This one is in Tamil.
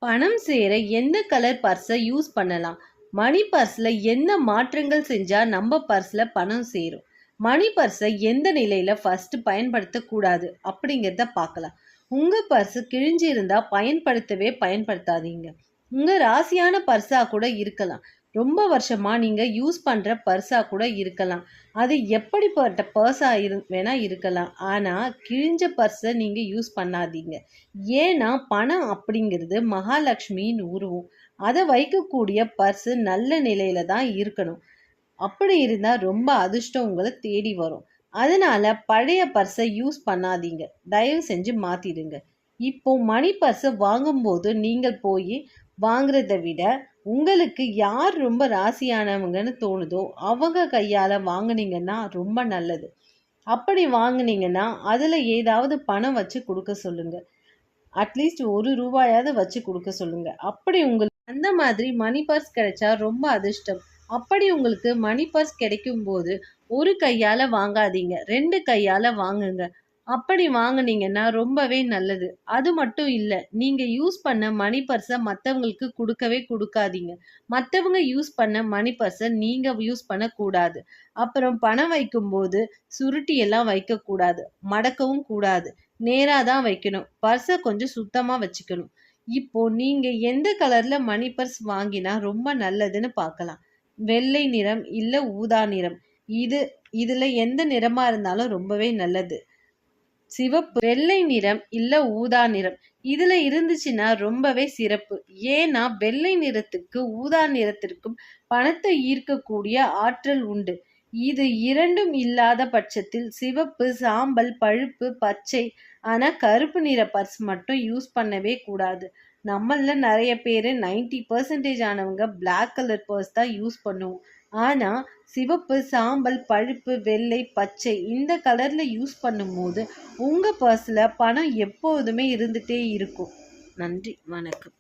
பணம் சேர எந்த கலர் பர்ஸை யூஸ் பண்ணலாம்? மணி பர்ஸில் என்ன மாற்றங்கள் செஞ்சால் நம்ம பர்ஸில் பணம் சேரும்? மணி பர்ஸை எந்த நிலையில் ஃபஸ்ட்டு பயன்படுத்தக்கூடாது அப்படிங்கிறத பார்க்கலாம். உங்கள் பர்ஸு கிழிஞ்சு இருந்தால் பயன்படுத்தாதீங்க. உங்கள் ராசியான பர்ஸாக கூட இருக்கலாம். ரொம்ப வருஷமாக நீங்கள் யூஸ் பண்ணுற பர்ஸாக கூட இருக்கலாம். அது எப்படிப்பட்ட பர்ஸாக வேணால் இருக்கலாம். ஆனால் கிழிஞ்ச பர்ஸை நீங்கள் யூஸ் பண்ணாதீங்க. ஏன்னா பணம் அப்படிங்கிறது மகாலட்சுமியின் உருவம். அதை வைக்கக்கூடிய பர்ஸு நல்ல நிலையில தான் இருக்கணும். அப்படி இருந்தால் ரொம்ப அதிர்ஷ்டம் உங்களை தேடி வரும். அதனால பழைய பர்ஸை யூஸ் பண்ணாதீங்க. தயவு செஞ்சு மாற்றிடுங்க. இப்போ மணி பர்ஸை வாங்கும்போது நீங்கள் போய் வாங்குறத விட உங்களுக்கு யார் ரொம்ப ராசியானவங்கன்னு தோணுதோ அவங்க கையால் வாங்கினீங்கன்னா ரொம்ப நல்லது. அப்படி வாங்கினீங்கன்னா அதில் ஏதாவது பணம் வச்சு கொடுக்க சொல்லுங்க. அட்லீஸ்ட் ₹1 வச்சு கொடுக்க சொல்லுங்க. அப்படி உங்களுக்கு அந்த மாதிரி மணி பர்ஸ் கிடைச்சா ரொம்ப அதிர்ஷ்டம். அப்படி உங்களுக்கு மணி பர்ஸ் கிடைக்கும் போது ஒரு கையால் வாங்காதீங்க, 2 கையால் வாங்குங்க. அப்படி வாங்கினீங்கன்னா ரொம்பவே நல்லது. அது மட்டும் இல்லை, நீங்கள் யூஸ் பண்ண மணி பர்ஸை மற்றவங்களுக்கு கொடுக்காதீங்க. மற்றவங்க யூஸ் பண்ண மணி பர்ஸை நீங்கள் யூஸ் பண்ணக்கூடாது. அப்புறம் பணம் வைக்கும்போது சுருட்டியெல்லாம் வைக்கக்கூடாது, மடக்கவும் கூடாது. நேராக தான் வைக்கணும். பர்ஸை கொஞ்சம் சுத்தமாக வச்சுக்கணும். இப்போ நீங்கள் எந்த கலரில் மணி பர்ஸ் வாங்கினா ரொம்ப நல்லதுன்னு பார்க்கலாம். வெள்ளை நிறம் இல்லை ஊதா நிறம், இதில் எந்த நிறமாக இருந்தாலும் ரொம்பவே நல்லது. சிவப்பு, வெள்ளை நிறம் இல்லை ஊதா நிறம் இதில் இருந்துச்சுன்னா ரொம்பவே சிறப்பு. ஏன்னா வெள்ளை நிறத்துக்கு ஊதா நிறத்திற்கும் பணத்தை ஈர்க்கக்கூடிய ஆற்றல் உண்டு. இது இரண்டும் இல்லாத பட்சத்தில் சிவப்பு, சாம்பல், பழுப்பு, பச்சை, ஆனால் கருப்பு நிற பர்ஸ் மட்டும் யூஸ் பண்ணவே கூடாது. நம்மள நிறைய பேர் 90% ஆனவங்க பிளாக் கலர் பர்ஸ் தான் யூஸ் பண்ணுவோம். ஆனால் சிவப்பு, சாம்பல், பழுப்பு, வெள்ளை, பச்சை இந்த கலரில் யூஸ் பண்ணும்போது உங்கள் பர்ஸில் பணம் எப்போதுமே இருந்துகிட்டே இருக்கும். நன்றி, வணக்கம்.